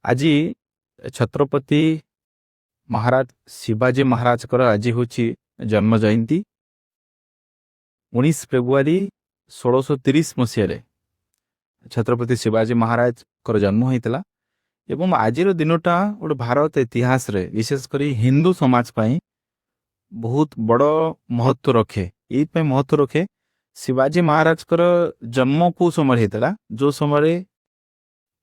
ଆଜି ଛତ୍ରପତି ମହାରାଜ ଶିବାଜୀ ମହାରାଜଙ୍କର ଆଜି ହେଉଛି ଜନ୍ମ ଜୟନ୍ତୀ। 19 ଫେବୃଆରୀ 1630 ମସିହାରେ ଛତ୍ରପତି ଶିବାଜୀ ମହାରାଜଙ୍କର ଜନ୍ମ ହୋଇଥିଲା ଏବଂ ଆଜିର ଦିନଟା ଗୋଟେ ଭାରତ ଇତିହାସରେ ବିଶେଷ କରି ହିନ୍ଦୁ ସମାଜ ପାଇଁ ବହୁତ ବଡ଼ ମହତ୍ଵ ରଖେ। ଏଇଥିପାଇଁ ମହତ୍ଵ ରଖେ, ଶିବାଜୀ ମହାରାଜଙ୍କର ଜନ୍ମ କେଉଁ ସମୟରେ ହେଇଥିଲା, ଯେଉଁ ସମୟରେ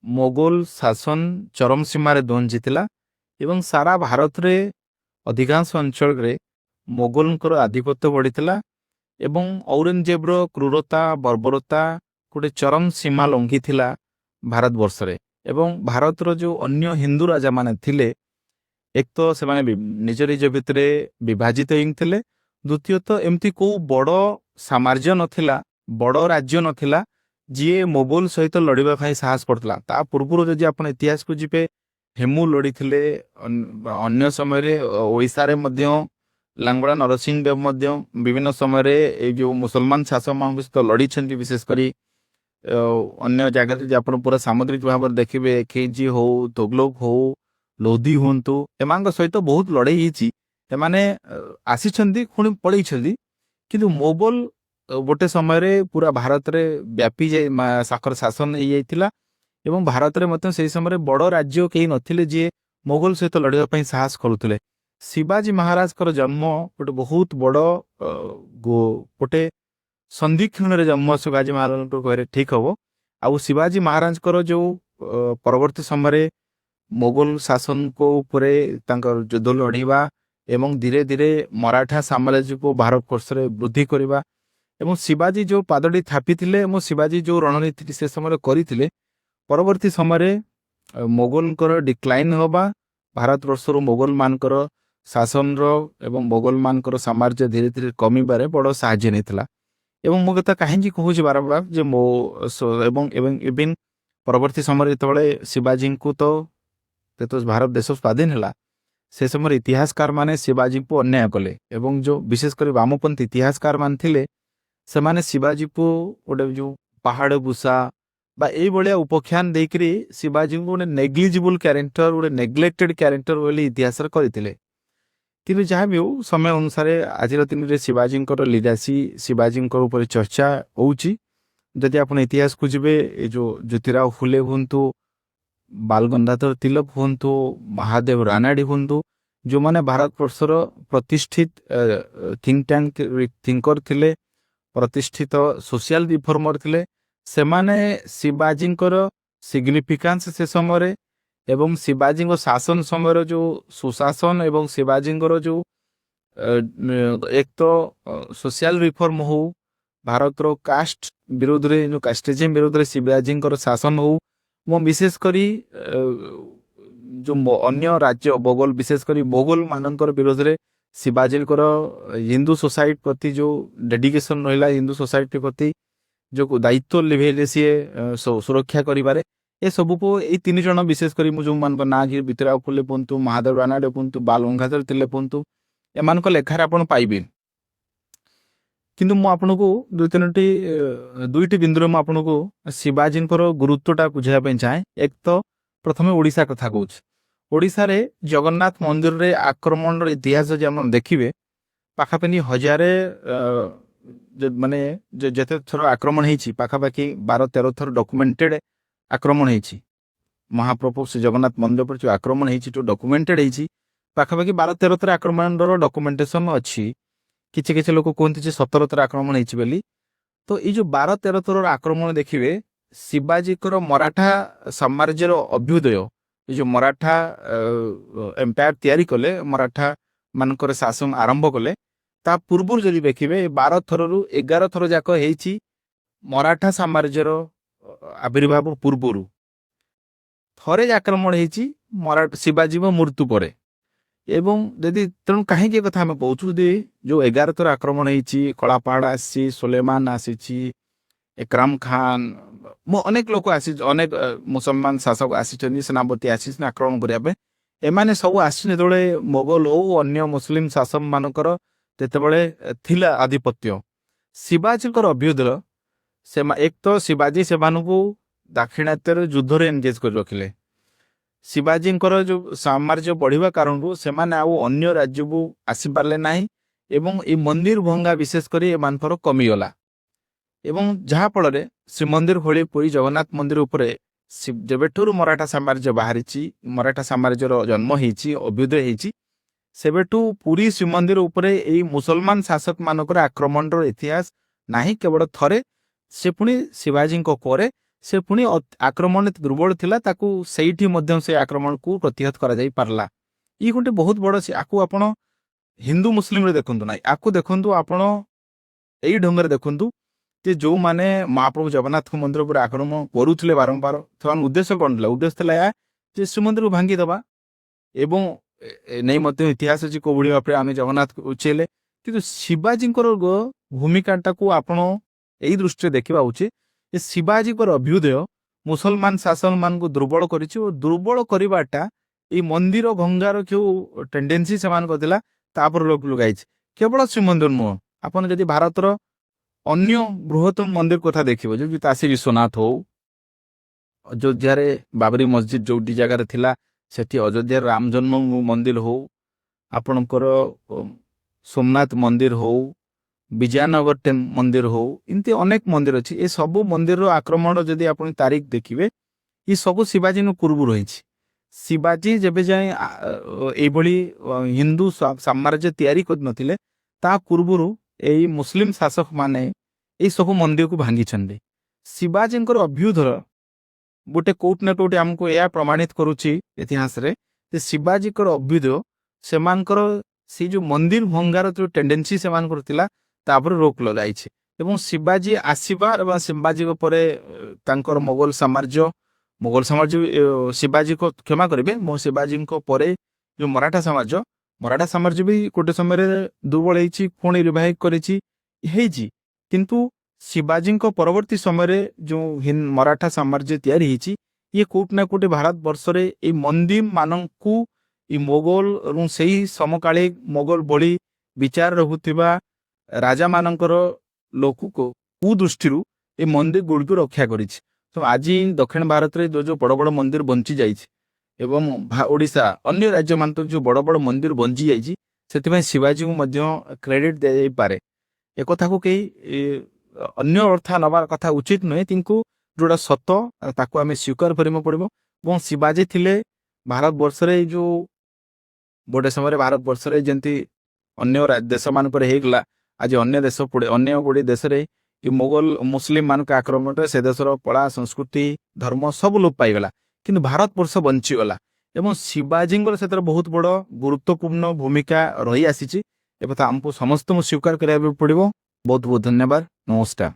ମୋଗଲ ଶାସନ ଚରମ ସୀମାରେ ପହଞ୍ଚିଥିଲା ଏବଂ ସାରା ଭାରତରେ ଅଧିକାଂଶ ଅଞ୍ଚଳରେ ମୋଗଲଙ୍କର ଆଧିପତ୍ୟ ବଢ଼ିଥିଲା ଏବଂ ଔରଙ୍ଗଜେବର କ୍ରୁରତା ବର୍ବରତା ଗୋଟେ ଚରମ ସୀମା ଲଙ୍ଘିଥିଲା ଭାରତବର୍ଷରେ। ଏବଂ ଭାରତର ଯେଉଁ ଅନ୍ୟ ହିନ୍ଦୁ ରାଜାମାନେ ଥିଲେ, ଏକ ତ ସେମାନେ ନିଜ ନିଜ ଭିତରେ ବିଭାଜିତ ହେଇଥିଲେ, ଦ୍ୱିତୀୟତଃ ଏମିତି କେଉଁ ବଡ଼ ସାମ୍ରାଜ୍ୟ ନଥିଲା, ବଡ଼ ରାଜ୍ୟ ନଥିଲା ଯିଏ ମୋଗଲ ସହିତ ଲଢ଼ିବା ପାଇଁ ସାହସ କରୁଥିଲା। ତା ପୂର୍ବରୁ ଯଦି ଆପଣ ଇତିହାସକୁ ଯିବେ, ହେମୁ ଲଢ଼ିଥିଲେ, ଅନ୍ୟ ସମୟରେ ଓଡ଼ିଶାରେ ମଧ୍ୟ ଲାଙ୍ଗୁଳା ନରସିଂହ ଦେବ ମଧ୍ୟ ବିଭିନ୍ନ ସମୟରେ ଏଇ ଯେଉଁ ମୁସଲମାନ ଶାସକମାନଙ୍କ ସହିତ ଲଢ଼ିଛନ୍ତି। ବିଶେଷ କରି ଅନ୍ୟ ଜାଗାରେ ଯଦି ଆପଣ ପୁରା ସାମୁଦ୍ରିକ ଭାବରେ ଦେଖିବେ, ଖିଲଜି ହଉ, ତୋଗଲକ ହଉ, ଲୋଧି ହୁଅନ୍ତୁ, ଏମାନଙ୍କ ସହିତ ବହୁତ ଲଢ଼େଇ ହେଇଛି। ଏମାନେ ଆସିଛନ୍ତି ପୁଣି ପଳେଇଛନ୍ତି, କିନ୍ତୁ ମୋଗଲ ଗୋଟେ ସମୟରେ ପୁରା ଭାରତରେ ବ୍ୟାପି ଯାଇ ସାକର ଶାସନ ହେଇଯାଇଥିଲା ଏବଂ ଭାରତରେ ମଧ୍ୟ ସେହି ସମୟରେ ବଡ଼ ରାଜ୍ୟ କେହି ନଥିଲେ ଯିଏ ମୋଗଲ ସହିତ ଲଢ଼ିବା ପାଇଁ ସାହସ କରୁଥିଲେ। ଶିବାଜୀ ମହାରାଜଙ୍କର ଜନ୍ମ ଗୋଟେ ବହୁତ ବଡ଼ ଗୋଟେ ସନ୍ଧିକ୍ଷଣରେ ଜନ୍ମ ଶିବାଜୀ ମହାରାଜଙ୍କ କହିଲେ ଠିକ ହବ। ଆଉ ଶିବାଜୀ ମହାରାଜଙ୍କର ଯେଉଁ ପରବର୍ତ୍ତୀ ସମୟରେ ମୋଗଲ ଶାସନଙ୍କ ଉପରେ ତାଙ୍କର ଯୁଦ୍ଧ ଲଢ଼ିବା ଏବଂ ଧୀରେ ଧୀରେ ମରାଠା ସାମ୍ରାଜ୍ୟକୁ ଭାରତବର୍ଷରେ ବୃଦ୍ଧି କରିବା ଏବଂ ଶିବାଜୀ ଯେଉଁ ପାଦଟି ଥାପିଥିଲେ ଏବଂ ଶିବାଜୀ ଯେଉଁ ରଣନୀତି ସେ ସମୟରେ କରିଥିଲେ, ପରବର୍ତ୍ତୀ ସମୟରେ ମୋଗଲଙ୍କର ଡିକ୍ଲାଇନ୍ ହେବା, ଭାରତବର୍ଷରୁ ମୋଗଲମାନଙ୍କର ଶାସନର ଏବଂ ମୋଗଲମାନଙ୍କର ସାମ୍ରାଜ୍ୟ ଧୀରେ ଧୀରେ କମିବାରେ ବଡ଼ ସାହାଯ୍ୟ ନେଇଥିଲା। ଏବଂ ମୁଁ କଥା କାହିଁକି କହୁଛି ବାରମ୍ବାର ଯେ ଏବଂ ପରବର୍ତ୍ତୀ ସମୟରେ ଯେତେବେଳେ ଶିବାଜୀଙ୍କୁ ଯେତେବେଳେ ଭାରତ ଦେଶ ସ୍ୱାଧୀନ ହେଲା, ସେ ସମୟରେ ଇତିହାସକାର ମାନେ ଶିବାଜୀଙ୍କୁ ଅନ୍ୟାୟ କଲେ ଏବଂ ଯେଉଁ ବିଶେଷ କରି ବାମପନ୍ଥୀ ଇତିହାସକାର ମାନେ ଥିଲେ, ସେମାନେ ଶିବାଜୀକୁ ଗୋଟେ ଯେଉଁ ପାହାଡ଼ ବୁସା ବା ଏଇଭଳିଆ ଉପଖ୍ୟାନ ଦେଇକରି ଶିବାଜୀଙ୍କୁ ଗୋଟେ ନେଗ୍ଲିଜିବୁଲ କ୍ୟାରେକ୍ଟର, ଗୋଟେ ନେଗ୍ଲେକ୍ଟେଡ କ୍ୟାରେକ୍ଟର ବୋଲି ଇତିହାସରେ କରିଥିଲେ। କିନ୍ତୁ ଯାହା ବି ହଉ, ସମୟ ଅନୁସାରେ ଆଜିର ଦିନରେ ଶିବାଜୀଙ୍କର ଲିଗାସି, ଶିବାଜୀଙ୍କ ଉପରେ ଚର୍ଚ୍ଚା ହେଉଛି। ଯଦି ଆପଣ ଇତିହାସକୁ ଯିବେ, ଏ ଯେଉଁ ଜ୍ୟୋତିରାଓ ଫୁଲେ ହୁଅନ୍ତୁ, ବାଲ ଗଙ୍ଗାଧର ତିଲକ ହୁଅନ୍ତୁ, ମହାଦେବ ରାନାଡି ହୁଅନ୍ତୁ, ଯେଉଁମାନେ ଭାରତବର୍ଷର ପ୍ରତିଷ୍ଠିତ ଥିଙ୍କର ଥିଲେ, ପ୍ରତିଷ୍ଠିତ ସୋସିଆଲ ରିଫର୍ମର ଥିଲେ, ସେମାନେ ଶିବାଜୀଙ୍କର ସିଗ୍ନିଫିକାନ୍ସ ସେ ସମୟରେ ଏବଂ ଶିବାଜୀଙ୍କ ଶାସନ ସମୟର ଯେଉଁ ସୁଶାସନ ଏବଂ ଶିବାଜୀଙ୍କର ଯେଉଁ ଏକ ତ ସୋସିଆଲ ରିଫର୍ମ ହଉ, ଭାରତର କାଷ୍ଟ ବିରୋଧରେ ଯେଉଁ କାଷ୍ଟେଜିମ୍ ବିରୋଧରେ ଶିବାଜୀଙ୍କର ଶାସନ ହଉ, ମୁଁ ବିଶେଷ କରି ଯେଉଁ ଅନ୍ୟ ରାଜ୍ୟ ମୋଗଲ, ବିଶେଷ କରି ମୋଗଲ ମାନଙ୍କର ବିରୋଧରେ ଶିବାଜୀଙ୍କର ହିନ୍ଦୁ ସୋସାଇଟି ପ୍ରତି ଯେଉଁ ଡେଡିକେସନ ରହିଲା, ହିନ୍ଦୁ ସୋସାଇଟି ପ୍ରତି ଯେଉଁ ଦାୟିତ୍ୱ ଲିଭେଇଲେ ସିଏ ସୁରକ୍ଷା କରିବାରେ, ଏସବୁକୁ ଏଇ ତିନି ଜଣ ବିଶେଷ କରି ମୁଁ ଯେଉଁମାନଙ୍କ ନାଁ ଜ୍ୟୋତିରାଓ ଫୁଲେ କୁହନ୍ତୁ, ମହାଦେବ ରାନାଡେ କୁହନ୍ତୁ, ବାଲ ଗଙ୍ଗାଧର ତିଲକ କୁହନ୍ତୁ, ଏମାନଙ୍କ ଲେଖାରେ ଆପଣ ପାଇବେ। କିନ୍ତୁ ମୁଁ ଆପଣଙ୍କୁ ଦୁଇଟି ବିନ୍ଦୁରେ ମୁଁ ଆପଣଙ୍କୁ ଶିବାଜୀଙ୍କର ଗୁରୁତ୍ୱଟା ବୁଝାଇବା ପାଇଁ ଚାହେଁ। ଏକ ତ ପ୍ରଥମେ ଓଡ଼ିଶା କଥା କହୁଛି। ଓଡ଼ିଶାରେ ଜଗନ୍ନାଥ ମନ୍ଦିରରେ ଆକ୍ରମଣର ଇତିହାସ ଯଦି ଆପଣ ଦେଖିବେ, ପାଖାପାଖି ହଜାରେ ମାନେ ଯେତେ ଥର ଆକ୍ରମଣ ହେଇଛି, ପାଖାପାଖି 12-13 ଥର ଡକୁମେଣ୍ଟେଡ ଆକ୍ରମଣ ହେଇଛି। ମହାପ୍ରଭୁ ଶ୍ରୀ ଜଗନ୍ନାଥ ମନ୍ଦିର ଉପରେ ଯେଉଁ ଆକ୍ରମଣ ହେଇଛି, ଯେଉଁ ଡକୁମେଣ୍ଟେଡ ହେଇଛି, ପାଖାପାଖି 12-13 ଥର ଆକ୍ରମଣର ଡକୁମେଣ୍ଟେସନ ଅଛି। କିଛି କିଛି ଲୋକ କୁହନ୍ତି ଯେ 17 ଥର ଆକ୍ରମଣ ହେଇଛି ବୋଲି। ତ ଏଇ ଯେଉଁ 12-13 ଥରର ଆକ୍ରମଣ ଦେଖିବେ, ଶିବାଜୀଙ୍କର ମରାଠା ସାମ୍ରାଜ୍ୟର ଅଭ୍ୟୁଦୟ, ଏ ଯେଉଁ ମରାଠା ଏମ୍ପାୟାର ତିଆରି କଲେ, ମରାଠା ମାନଙ୍କର ଶାସନ ଆରମ୍ଭ କଲେ, ତା ପୂର୍ବରୁ ଯଦି ଦେଖିବେ 12 ଥରରୁ 11 ଥର ଯାକ ହେଇଛି ମରାଠା ସାମ୍ରାଜ୍ୟର ଆବିର୍ଭାବ ପୂର୍ବରୁ। ଥରେ ଆକ୍ରମଣ ହେଇଛି ଶିବାଜୀଙ୍କ ମୃତ୍ୟୁ ପରେ। ଏବଂ ଯଦି ତେଣୁ କାହିଁକି କଥା ଆମେ କହୁଛୁ, ଯଦି ଯେଉଁ 11 ଥର ଆକ୍ରମଣ ହେଇଛି, କଳାପାହାଡ଼ ଆସିଛି, ସୁଲେମାନ ଆସିଛି, ଏକରାମ ଖାନ, ଅନେକ ଲୋକ ଅନେକ ମୁସଲମାନ ଶାସକ ଆସିଛନ୍ତି, ସେନାପତି ଆସିଛନ୍ତି ଆକ୍ରମଣ କରିବା ପାଇଁ। ଏମାନେ ସବୁ ଆସିଛନ୍ତି ଯେତେବେଳେ ମୋଗଲ ହଉ ଅନ୍ୟ ମୁସଲିମ ଶାସକ ମାନଙ୍କର ଯେତେବେଳେ ଥିଲା ଆଧିପତ୍ୟ। ଶିବାଜୀଙ୍କର ଅଭ୍ୟୁଦୟ, ଏକ ତ ଶିବାଜୀ ସେମାନଙ୍କୁ ଦାକ୍ଷିଣାତ୍ୟର ଯୁଦ୍ଧରେ ଏନଗେଜ କରି ରଖିଲେ। ଶିବାଜୀଙ୍କର ଯୋଉ ସାମ୍ରାଜ୍ୟ ବଢିବା କାରଣରୁ ସେମାନେ ଆଉ ଅନ୍ୟ ରାଜ୍ୟକୁ ଆସିପାରିଲେ ନାହିଁ ଏବଂ ଏଇ ମନ୍ଦିର ଭଙ୍ଗା ବିଶେଷ କରି ଏମାନଙ୍କର କମିଗଲା ଏବଂ ଯାହା ଫଳରେ ଶ୍ରୀମନ୍ଦିର ଭଳି ପୁରୀ ଜଗନ୍ନାଥ ମନ୍ଦିର ଉପରେ ଯେବେଠୁରୁ ମରାଠା ସାମ୍ରାଜ୍ୟ ବାହାରିଛି, ମରାଠା ସାମ୍ରାଜ୍ୟର ଜନ୍ମ ହେଇଛି, ଅଭ୍ୟୁଦୟ ହେଇଛି, ସେବେଠୁ ପୁରୀ ଶ୍ରୀମନ୍ଦିର ଉପରେ ଏଇ ମୁସଲମାନ ଶାସକ ମାନଙ୍କର ଆକ୍ରମଣର ଇତିହାସ ନାହିଁ। କେବଳ ଥରେ ସେ ପୁଣି ଶିବାଜୀଙ୍କ ପରେ ସେ ପୁଣି ଆକ୍ରମଣ ଦୁର୍ବଳ ଥିଲା, ତାକୁ ସେଇଠି ମଧ୍ୟ ସେ ଆକ୍ରମଣକୁ ପ୍ରତିହତ କରାଯାଇ ପାରିଲା। ଇଏ ଗୋଟେ ବହୁତ ବଡ, ଆକୁ ଆପଣ ହିନ୍ଦୁ ମୁସଲିମରେ ଦେଖନ୍ତୁ ନାହିଁ, ଆକୁ ଦେଖନ୍ତୁ ଆପଣ ଏଇ ଢଙ୍ଗରେ ଦେଖନ୍ତୁ ଯେ ଯୋଉମାନେ ମହାପ୍ରଭୁ ଜଗନ୍ନାଥଙ୍କ ମନ୍ଦିର ଉପରେ ଆକ୍ରମଣ କରୁଥିଲେ ବାରମ୍ବାର, ସେମାନେ ଉଦ୍ଦେଶ୍ୟ କଣ ଥିଲା? ଉଦ୍ଦେଶ୍ୟ ଥିଲା ଏହା ଯେ ଶ୍ରୀମନ୍ଦିରକୁ ଭାଙ୍ଗିଦେବା ଏବଂ ନେଇ ମଧ୍ୟ ଇତିହାସ ଅଛି କୋଭଳି ଭାବରେ ଆମେ ଜଗନ୍ନାଥକୁ ଉଚ୍ଚେଇଲେ। କିନ୍ତୁ ଶିବାଜୀଙ୍କର ଭୂମିକାଟାକୁ ଆପଣ ଏଇ ଦୃଷ୍ଟିରେ ଦେଖିବା ଉଚିତ ଯେ ଶିବାଜୀଙ୍କର ଅଭ୍ୟୁଦୟ ମୁସଲମାନ ଶାସନ ମାନଙ୍କୁ ଦୁର୍ବଳ କରିଛି ଓ ଦୁର୍ବଳ କରିବାଟା ଏଇ ମନ୍ଦିର ଭଙ୍ଗାର ଯୋଉ ଟେଣ୍ଡେନ୍ସି ସେମାନଙ୍କର ଥିଲା ତାପରେ ଲୋକ ଲଗାଇଛି। କେବଳ ଶ୍ରୀମନ୍ଦିର ନୁହଁ, ଆପଣ ଯଦି ଭାରତର ଅନ୍ୟ ବୃହତ୍ତମ ମନ୍ଦିର କଥା ଦେଖିବ, ଯେମିତି କାଶୀ ବିଶ୍ୱନାଥ ହଉ, ଅଯୋଧ୍ୟାରେ ବାବରୀ ମସଜିଦ ଯୋଉଠି ଜାଗାରେ ଥିଲା ସେଠି ଅଯୋଧ୍ୟାର ରାମ ଜନ୍ମ ମନ୍ଦିର ହଉ, ଆପଣଙ୍କର ସୋମନାଥ ମନ୍ଦିର ହଉ, ବିଜୟନଗର ମନ୍ଦିର ହଉ, ଏମିତି ଅନେକ ମନ୍ଦିର ଅଛି। ଏ ସବୁ ମନ୍ଦିରର ଆକ୍ରମଣ ଯଦି ଆପଣ ତାରିଖ ଦେଖିବେ, ଏ ସବୁ ଶିବାଜୀଙ୍କ ପୂର୍ବରୁ ରହିଛି। ଶିବାଜୀ ଯେବେ ଯାଏ ଏଇଭଳି ହିନ୍ଦୁ ସାମ୍ରାଜ୍ୟ ତିଆରି କରିନଥିଲେ, ତା ପୂର୍ବରୁ ଏଇ ମୁସଲିମ ଶାସକ ମାନେ ଏଇ ସବୁ ମନ୍ଦିରକୁ ଭାଙ୍ଗିଛନ୍ତି। ଶିବାଜୀଙ୍କର ଅଭ୍ୟୁଦୟ ଗୋଟେ କୋଉଠି ନା କୋଉଠି ଆମକୁ ଏହା ପ୍ରମାଣିତ କରୁଛି ଇତିହାସରେ ଯେ ଶିବାଜୀଙ୍କର ଅଭ୍ୟୁଦୟ ସେମାନଙ୍କର ସେଇ ଯୋଉ ମନ୍ଦିର ଭଙ୍ଗାର ଯୋଉ ଟେଣ୍ଡେନ୍ସି ସେମାନଙ୍କର ଥିଲା ତାପରେ ରୋକ ଲଗାଇଛି। ଏବଂ ଶିବାଜୀ ଆସିବା ଏବଂ ଶିବାଜୀଙ୍କ ପରେ ତାଙ୍କର ମୋଗଲ ସାମ୍ରାଜ୍ୟ ଶିବାଜୀକୁ କ୍ଷମା କରିବେ, ଶିବାଜୀଙ୍କ ପରେ ଯୋଉ ମରାଠା ସାମ୍ରାଜ୍ୟ ବି ଗୋଟେ ସମୟରେ ଦୁର୍ବଳ ହେଇଛି, ପୁଣି ରିଭାଇଭ୍ କରିଛି ହେଇଛି। କିନ୍ତୁ ଶିବାଜୀଙ୍କ ପରବର୍ତ୍ତୀ ସମୟରେ ଯୋଉ ମରାଠା ସାମ୍ରାଜ୍ୟ ତିଆରି ହେଇଛି, ଇଏ କୋଉଠି ନା କୋଉଠି ଭାରତ ବର୍ଷରେ ଏଇ ମନ୍ଦିର ମାନଙ୍କୁ ଏଇ ମୋଗଲ ଏବଂ ସେଇ ସମକାଳୀ ମୋଗଲ ଭଳି ବିଚାର ରହୁଥିବା ରାଜା ମାନଙ୍କର ଲୋକକୁ କୁଦୃଷ୍ଟିରୁ ଏ ମନ୍ଦିର ଗୁଡ଼ିକୁ ରକ୍ଷା କରିଛି। ତ ଆଜି ଦକ୍ଷିଣ ଭାରତରେ ଯୋଉ ବଡ ବଡ ମନ୍ଦିର ବଞ୍ଚି ଯାଇଛି ଏବଂ ଓଡ଼ିଶା ଅନ୍ୟ ରାଜ୍ୟ ମାନଙ୍କର ଯୋଉ ବଡ ବଡ ମନ୍ଦିର ବଞ୍ଚି ଯାଇଛି, ସେଥିପାଇଁ ଶିବାଜୀଙ୍କୁ ମଧ୍ୟ କ୍ରେଡିଟ ଦିଆଯାଇପାରେ। ଏକଥାକୁ କେହି ଅନ୍ୟ ଅର୍ଥ ନେବା କଥା ଉଚିତ ନୁହେଁ, କିନ୍ତୁ ଯୋଉଟା ସତ ତାକୁ ଆମେ ସ୍ୱୀକାର କରିବାକୁ ପଡିବ। ଏବଂ ଶିବାଜୀ ଥିଲେ ଭାରତ ବର୍ଷରେ ଏଇ ଯୋଉ ଗୋଟେ ସମୟରେ ଭାରତ ବର୍ଷରେ ଯେମିତି ଅନ୍ୟ ଦେଶ ମାନଙ୍କରେ ହେଇଗଲା, ଆଜି ଅନ୍ୟ ଗୁଡିଏ ଦେଶରେ ଏ ମୋଗଲ ମୁସଲିମ ମାନଙ୍କ ଆକ୍ରମଣରେ ସେ ଦେଶର କଳା ସଂସ୍କୃତି ଧର୍ମ ସବୁ ଲୋପ ପାଇଗଲା, କିନ୍ତୁ ଭାରତ ବର୍ଷ ବଞ୍ଚିଗଲା। ଏବଂ ଶିବାଜୀଙ୍କର ସେଥିରେ ବହୁତ ବଡ ଗୁରୁତ୍ୱପୂର୍ଣ୍ଣ ଭୂମିକା ରହି ଆସିଛି। ଏବେ ତ ଆମକୁ ସମସ୍ତଙ୍କୁ ସ୍ୱୀକାର କରିବାକୁ ପଡିବ। ବହୁତ ବହୁତ ଧନ୍ୟବାଦ, ନମସ୍କାର।